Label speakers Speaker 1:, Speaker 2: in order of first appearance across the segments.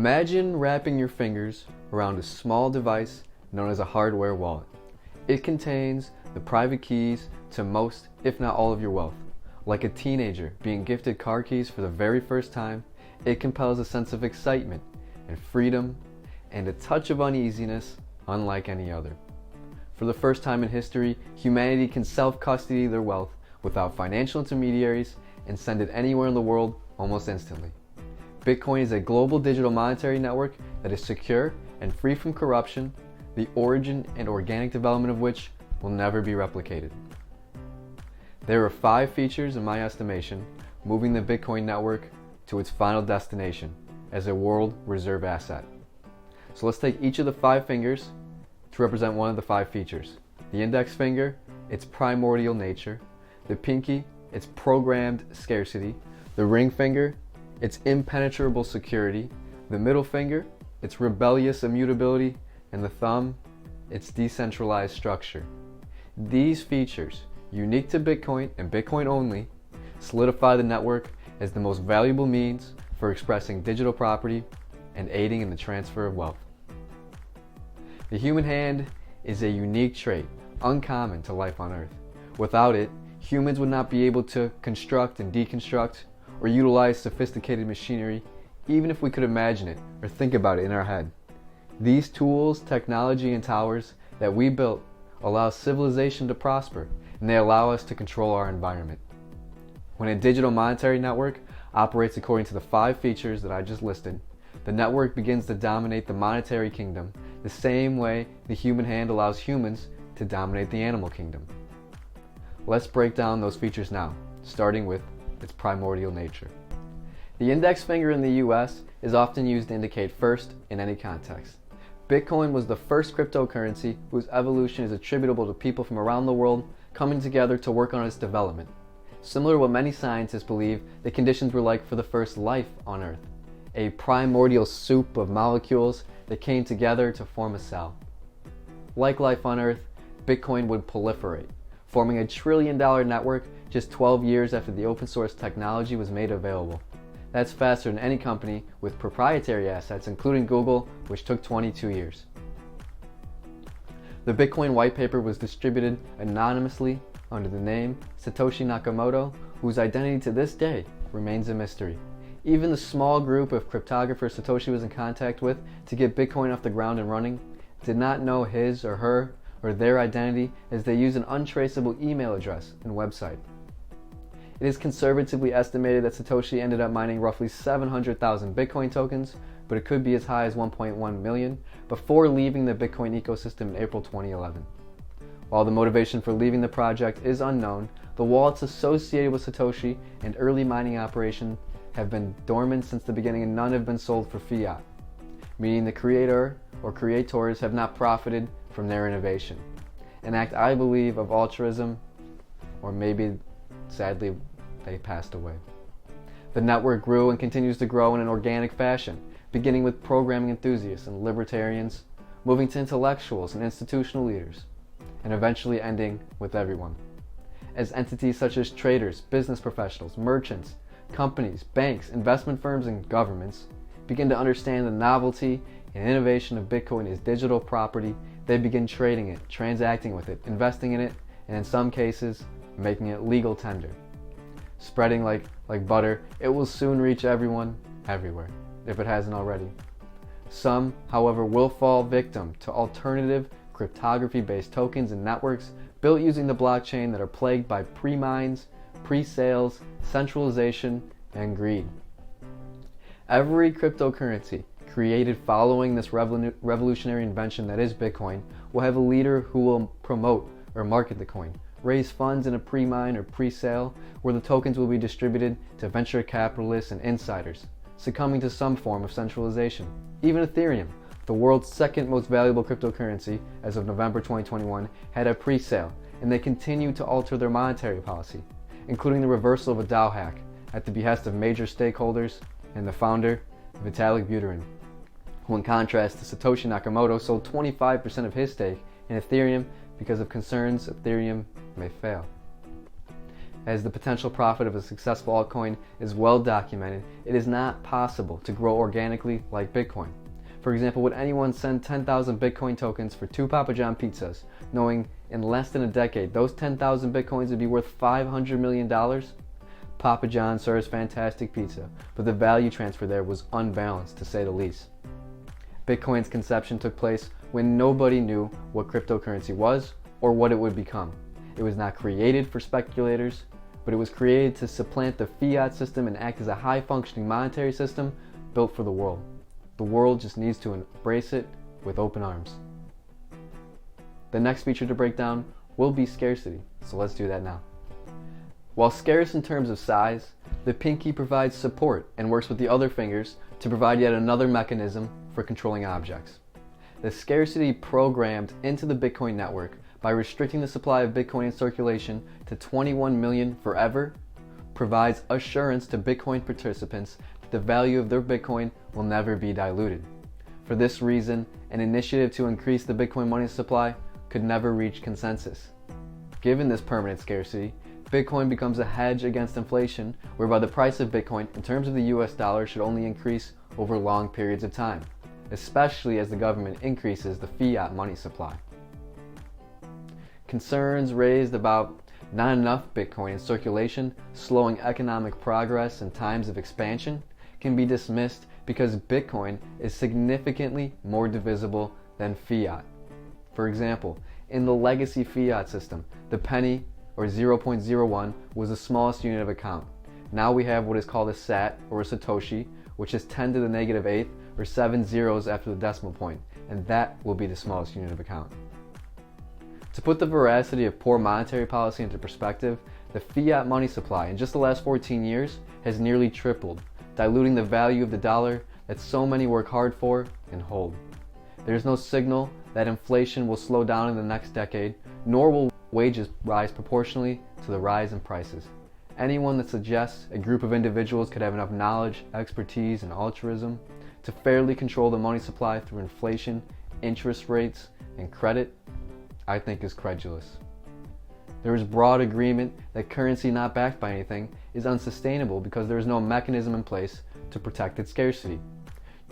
Speaker 1: Imagine wrapping your fingers around a small device known as a hardware wallet. It contains the private keys to most, if not all, of your wealth. Like a teenager being gifted car keys for the very first time, it compels a sense of excitement and freedom and a touch of uneasiness unlike any other. For the first time in history, humanity can self-custody their wealth without financial intermediaries and send it anywhere in the world almost instantly. Bitcoin is a global digital monetary network that is secure and free from corruption, the origin and organic development of which will never be replicated. There are 5 features, in my estimation, moving the Bitcoin network to its final destination as a world reserve asset. So let's take each of the 5 fingers to represent one of the 5 features. The index finger, its primordial nature. The pinky, its programmed scarcity. The ring finger, its impenetrable security. The middle finger, its rebellious immutability. And the thumb, its decentralized structure. These features, unique to Bitcoin and Bitcoin only, solidify the network as the most valuable means for expressing digital property and aiding in the transfer of wealth. The human hand is a unique trait, uncommon to life on Earth. Without it, humans would not be able to construct and deconstruct or utilize sophisticated machinery, even if we could imagine it or think about it in our head. These tools, technology, and towers that we built allow civilization to prosper, and they allow us to control our environment. When a digital monetary network operates according to the 5 features that I just listed, the network begins to dominate the monetary kingdom the same way the human hand allows humans to dominate the animal kingdom. Let's break down those features now, starting with its primordial nature. The index finger in the US is often used to indicate first in any context. Bitcoin was the first cryptocurrency whose evolution is attributable to people from around the world coming together to work on its development. Similar to what many scientists believe the conditions were like for the first life on Earth, a primordial soup of molecules that came together to form a cell. Like life on Earth, Bitcoin would proliferate, forming $1 trillion network just 12 years after the open source technology was made available. That's faster than any company with proprietary assets, including Google, which took 22 years. The Bitcoin white paper was distributed anonymously under the name Satoshi Nakamoto, whose identity to this day remains a mystery. Even the small group of cryptographers Satoshi was in contact with to get Bitcoin off the ground and running did not know his or her or their identity, as they use an untraceable email address and website. It is conservatively estimated that Satoshi ended up mining roughly 700,000 Bitcoin tokens, but it could be as high as 1.1 million before leaving the Bitcoin ecosystem in April 2011. While the motivation for leaving the project is unknown, the wallets associated with Satoshi and early mining operation have been dormant since the beginning, and none have been sold for fiat, meaning the creator or creators have not profited from their innovation. An act, I believe, of altruism, or maybe sadly they passed away. The network grew and continues to grow in an organic fashion, beginning with programming enthusiasts and libertarians, moving to intellectuals and institutional leaders, and eventually ending with everyone. As entities such as traders, business professionals, merchants, companies, banks, investment firms, and governments begin to understand the novelty and innovation of Bitcoin as digital property, they begin trading it, transacting with it, investing in it, and in some cases, making it legal tender. Spreading like butter, it will soon reach everyone, everywhere, if it hasn't already. Some, however, will fall victim to alternative cryptography-based tokens and networks built using the blockchain that are plagued by pre-mines, pre-sales, centralization, and greed. Every cryptocurrency created following this revolutionary invention that is Bitcoin will have a leader who will promote or market the coin, raise funds in a pre-mine or pre-sale where the tokens will be distributed to venture capitalists and insiders, succumbing to some form of centralization. Even Ethereum, the world's second most valuable cryptocurrency as of November 2021, had a pre-sale, and they continue to alter their monetary policy, including the reversal of a DAO hack at the behest of major stakeholders and the founder, Vitalik Buterin, who in contrast to Satoshi Nakamoto sold 25% of his stake in Ethereum because of concerns Ethereum may fail. as the potential profit of a successful altcoin is well documented, it is not possible to grow organically like Bitcoin. For example, would anyone send 10,000 Bitcoin tokens for 2 Papa John pizzas, knowing in less than a decade those 10,000 Bitcoins would be worth $500 million? Papa John serves fantastic pizza, but the value transfer there was unbalanced to say the least. Bitcoin's conception took place when nobody knew what cryptocurrency was or what it would become. It was not created for speculators, but it was created to supplant the fiat system and act as a high-functioning monetary system built for the world. The world just needs to embrace it with open arms. The next feature to break down will be scarcity, so let's do that now. While scarce in terms of size, the pinky provides support and works with the other fingers to provide yet another mechanism for controlling objects. The scarcity programmed into the Bitcoin network by restricting the supply of Bitcoin in circulation to 21 million forever provides assurance to Bitcoin participants that the value of their Bitcoin will never be diluted. For this reason, an initiative to increase the Bitcoin money supply could never reach consensus. Given this permanent scarcity, Bitcoin becomes a hedge against inflation, whereby the price of Bitcoin in terms of the US dollar should only increase over long periods of time, especially as the government increases the fiat money supply. Concerns raised about not enough Bitcoin in circulation, slowing economic progress in times of expansion, can be dismissed because Bitcoin is significantly more divisible than fiat. For example, in the legacy fiat system, the penny, or 0.01, was the smallest unit of account. Now we have what is called a sat, or a satoshi, which is 10 to the negative 8th, or 7 zeros after the decimal point, and that will be the smallest unit of account. To put the veracity of poor monetary policy into perspective, the fiat money supply in just the last 14 years has nearly tripled, diluting the value of the dollar that so many work hard for and hold. There is no signal that inflation will slow down in the next decade, nor will wages rise proportionally to the rise in prices. Anyone that suggests a group of individuals could have enough knowledge, expertise, and altruism to fairly control the money supply through inflation, interest rates, and credit, I think is credulous. There is broad agreement that currency not backed by anything is unsustainable because there is no mechanism in place to protect its scarcity.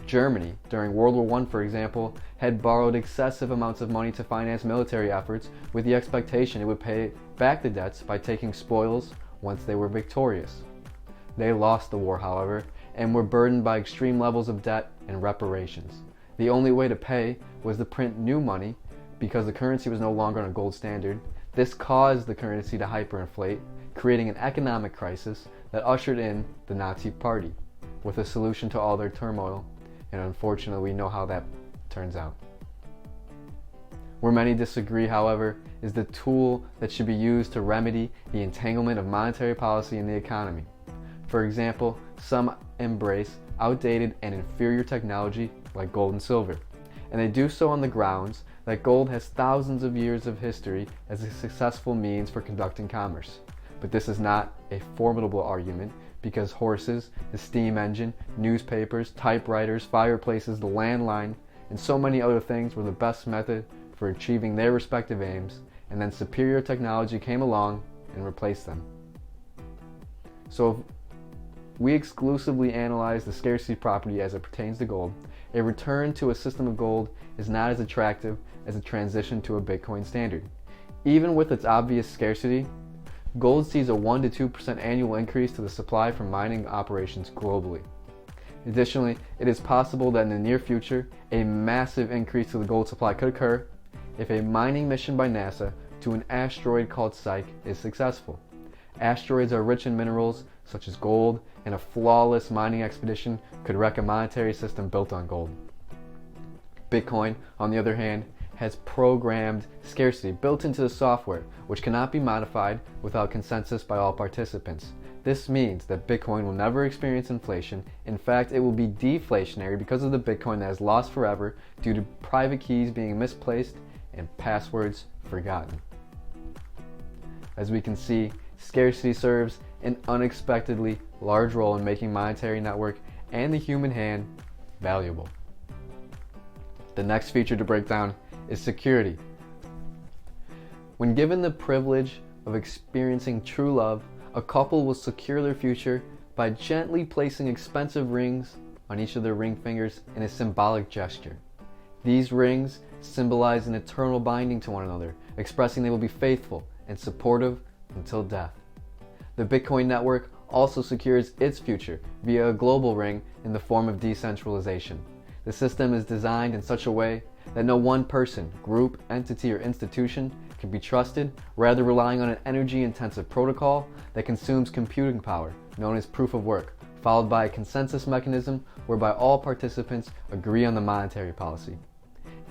Speaker 1: Germany, during World War I, for example, had borrowed excessive amounts of money to finance military efforts with the expectation it would pay back the debts by taking spoils once they were victorious. They lost the war, however, and were burdened by extreme levels of debt and reparations. The only way to pay was to print new money because the currency was no longer on a gold standard. This caused the currency to hyperinflate, creating an economic crisis that ushered in the Nazi Party with a solution to all their turmoil, and unfortunately we know how that turns out. Where many disagree, however, is the tool that should be used to remedy the entanglement of monetary policy in the economy. For example, some embrace outdated and inferior technology like gold and silver, and they do so on the grounds that gold has thousands of years of history as a successful means for conducting commerce. But this is not a formidable argument because horses, the steam engine, newspapers, typewriters, fireplaces, the landline, and so many other things were the best method for achieving their respective aims, and then superior technology came along and replaced them. So if we exclusively analyze the scarcity property as it pertains to gold, a return to a system of gold is not as attractive as a transition to a Bitcoin standard. Even with its obvious scarcity, gold sees a 1 to 2% annual increase to the supply from mining operations globally. Additionally, it is possible that in the near future, a massive increase to the gold supply could occur if a mining mission by NASA to an asteroid called Psyche is successful. Asteroids are rich in minerals such as gold, and a flawless mining expedition could wreck a monetary system built on gold. Bitcoin, on the other hand, has programmed scarcity built into the software, which cannot be modified without consensus by all participants. This means that Bitcoin will never experience inflation. In fact, it will be deflationary because of the Bitcoin that is lost forever due to private keys being misplaced and passwords forgotten. As we can see, scarcity serves an unexpectedly large role in making monetary network and the human hand valuable. The next feature to break down is security. When given the privilege of experiencing true love, A couple will secure their future by gently placing expensive rings on each of their ring fingers in a symbolic gesture. These rings symbolize an eternal binding to one another, expressing they will be faithful and supportive until death. The Bitcoin network also secures its future via a global ring in the form of decentralization. The system is designed in such a way that no one person, group, entity, or institution can be trusted, rather relying on an energy-intensive protocol that consumes computing power, known as proof of work, followed by a consensus mechanism whereby all participants agree on the monetary policy.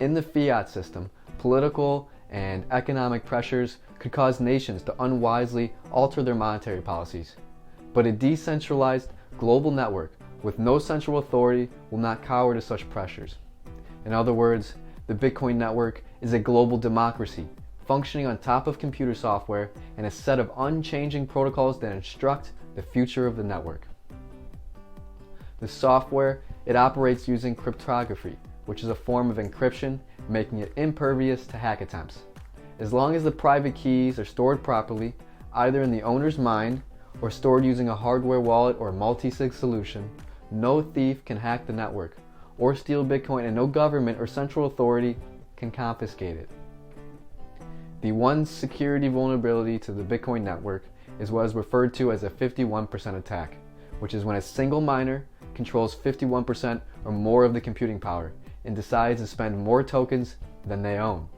Speaker 1: In the fiat system, political and economic pressures could cause nations to unwisely alter their monetary policies. But a decentralized global network with no central authority will not cower to such pressures. In other words, the Bitcoin network is a global democracy, functioning on top of computer software and a set of unchanging protocols that instruct the future of the network. The software, it operates using cryptography, which is a form of encryption, making it impervious to hack attempts. As long as the private keys are stored properly, either in the owner's mind or stored using a hardware wallet or multi-sig solution, no thief can hack the network or steal Bitcoin, and no government or central authority can confiscate it. The one security vulnerability to the Bitcoin network is what is referred to as a 51% attack, which is when a single miner controls 51% or more of the computing power and decides to spend more tokens than they own.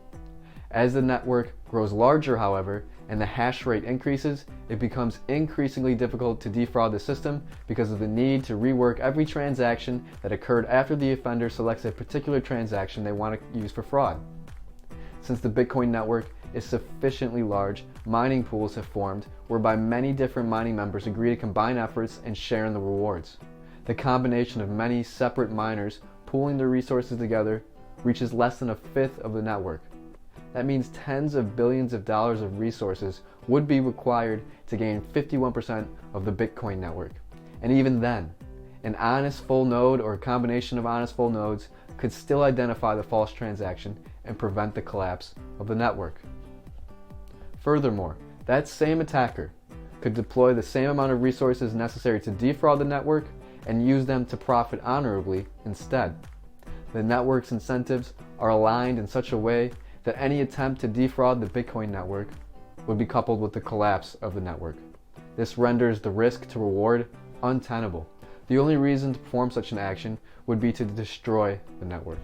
Speaker 1: As the network grows larger, however, and the hash rate increases, it becomes increasingly difficult to defraud the system because of the need to rework every transaction that occurred after the offender selects a particular transaction they want to use for fraud. Since the Bitcoin network is sufficiently large, mining pools have formed whereby many different mining members agree to combine efforts and share in the rewards. The combination of many separate miners pooling their resources together reaches less than a fifth of the network. That means tens of billions of dollars of resources would be required to gain 51% of the Bitcoin network. And even then, an honest full node or a combination of honest full nodes could still identify the false transaction and prevent the collapse of the network. Furthermore, that same attacker could deploy the same amount of resources necessary to defraud the network and use them to profit honorably instead. The network's incentives are aligned in such a way that any attempt to defraud the Bitcoin network would be coupled with the collapse of the network. This renders the risk to reward untenable. The only reason to perform such an action would be to destroy the network.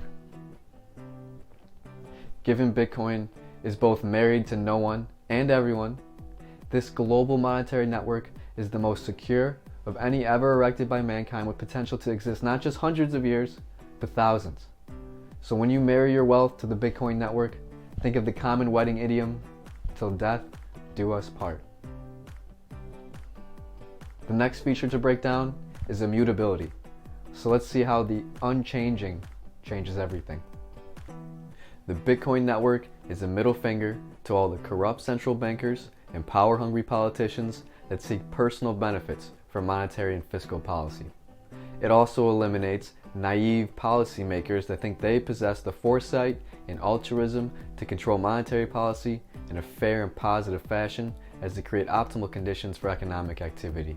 Speaker 1: Given Bitcoin is both married to no one and everyone, this global monetary network is the most secure of any ever erected by mankind, with potential to exist not just hundreds of years, but thousands. So when you marry your wealth to the Bitcoin network, think of the common wedding idiom, "Till death do us part." The next feature to break down is immutability. So let's see how the unchanging changes everything. The Bitcoin network is a middle finger to all the corrupt central bankers and power-hungry politicians that seek personal benefits from monetary and fiscal policy. It also eliminates naive policymakers that think they possess the foresight and altruism to control monetary policy in a fair and positive fashion as to create optimal conditions for economic activity.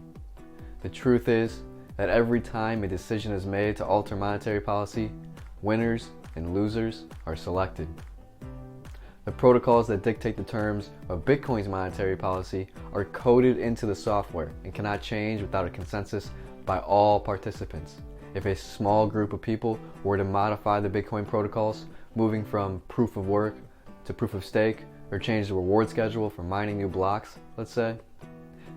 Speaker 1: The truth is that every time a decision is made to alter monetary policy, winners and losers are selected. The protocols that dictate the terms of Bitcoin's monetary policy are coded into the software and cannot change without a consensus by all participants. If a small group of people were to modify the Bitcoin protocols, moving from proof of work to proof of stake, or change the reward schedule for mining new blocks, let's say,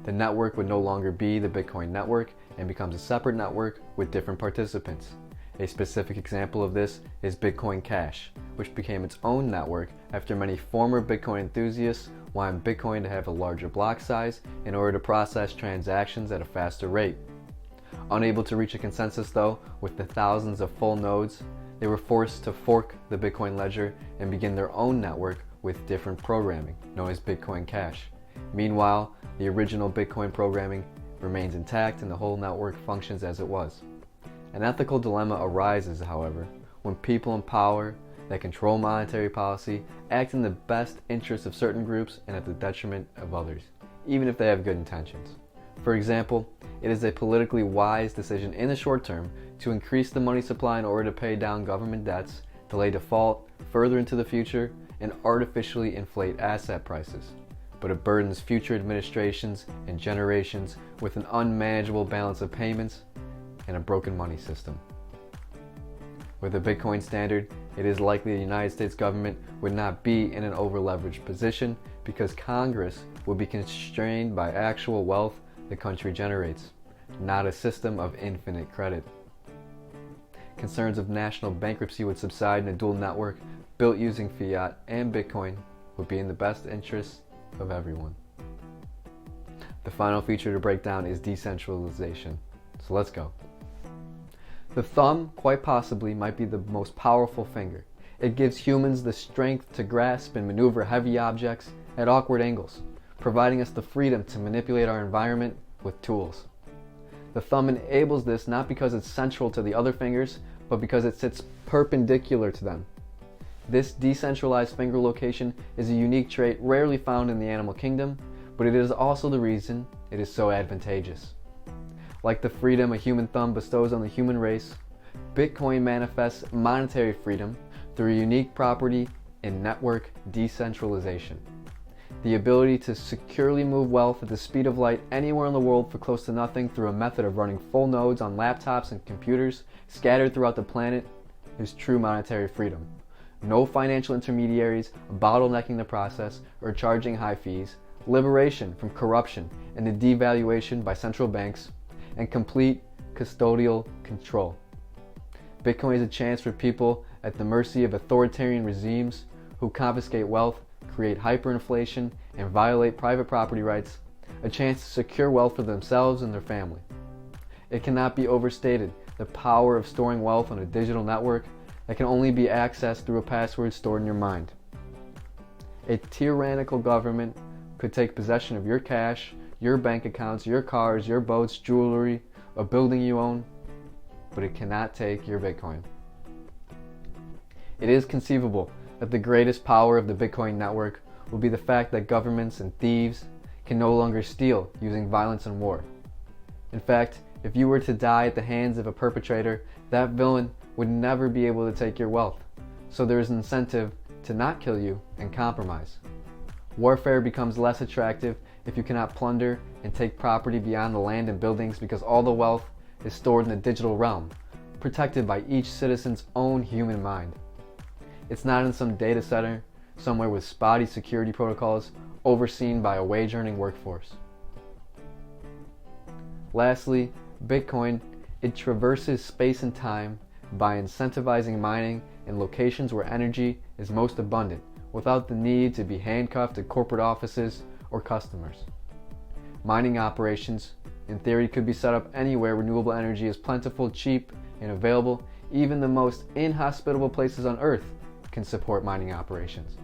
Speaker 1: the network would no longer be the Bitcoin network and becomes a separate network with different participants. A specific example of this is Bitcoin Cash, which became its own network after many former Bitcoin enthusiasts wanted Bitcoin to have a larger block size in order to process transactions at a faster rate. Unable to reach a consensus though, with the thousands of full nodes, they were forced to fork the Bitcoin ledger and begin their own network with different programming, known as Bitcoin Cash. Meanwhile, the original Bitcoin programming remains intact and the whole network functions as it was. An ethical dilemma arises, however, when people in power that control monetary policy act in the best interests of certain groups and at the detriment of others. even if they have good intentions. For example, it is a politically wise decision in the short term to increase the money supply in order to pay down government debts, delay default further into the future, and artificially inflate asset prices. But it burdens future administrations and generations with an unmanageable balance of payments and a broken money system. With a Bitcoin standard, it is likely the United States government would not be in an over-leveraged position because Congress would be constrained by actual wealth the country generates, not a system of infinite credit. Concerns of national bankruptcy would subside, and a dual network built using fiat and Bitcoin would be in the best interest of everyone. The final feature to break down is decentralization. So let's go. The thumb, quite possibly, might be the most powerful finger. It gives humans the strength to grasp and maneuver heavy objects at awkward angles, providing us the freedom to manipulate our environment with tools. The thumb enables this not because it's central to the other fingers, but because it sits perpendicular to them. This decentralized finger location is a unique trait rarely found in the animal kingdom, but it is also the reason it is so advantageous. Like the freedom a human thumb bestows on the human race, Bitcoin manifests monetary freedom through a unique property in network decentralization. The ability to securely move wealth at the speed of light anywhere in the world for close to nothing through a method of running full nodes on laptops and computers scattered throughout the planet is true monetary freedom. No financial intermediaries bottlenecking the process or charging high fees, liberation from corruption and the devaluation by central banks, and complete custodial control. Bitcoin is a chance for people at the mercy of authoritarian regimes who confiscate wealth, create hyperinflation, and violate private property rights, a chance to secure wealth for themselves and their family. It cannot be overstated the power of storing wealth on a digital network that can only be accessed through a password stored in your mind. A tyrannical government could take possession of your cash, your bank accounts, your cars, your boats, jewelry, a building you own, but it cannot take your Bitcoin. It is conceivable that the greatest power of the Bitcoin network will be the fact that governments and thieves can no longer steal using violence and war. In fact, if you were to die at the hands of a perpetrator, that villain would never be able to take your wealth. So there is an incentive to not kill you and compromise. Warfare becomes less attractive if you cannot plunder and take property beyond the land and buildings because all the wealth is stored in the digital realm, protected by each citizen's own human mind. It's not in some data center somewhere with spotty security protocols overseen by a wage-earning workforce. Lastly, Bitcoin, it traverses space and time by incentivizing mining in locations where energy is most abundant without the need to be handcuffed to corporate offices or customers. Mining operations, in theory, could be set up anywhere renewable energy is plentiful, cheap, and available. Even the most inhospitable places on Earth can support mining operations.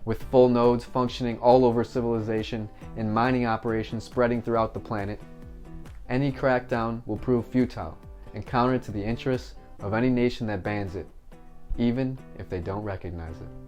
Speaker 1: With full nodes functioning all over civilization and mining operations spreading throughout the planet, any crackdown will prove futile and counter to the interests of any nation that bans it, even if they don't recognize it.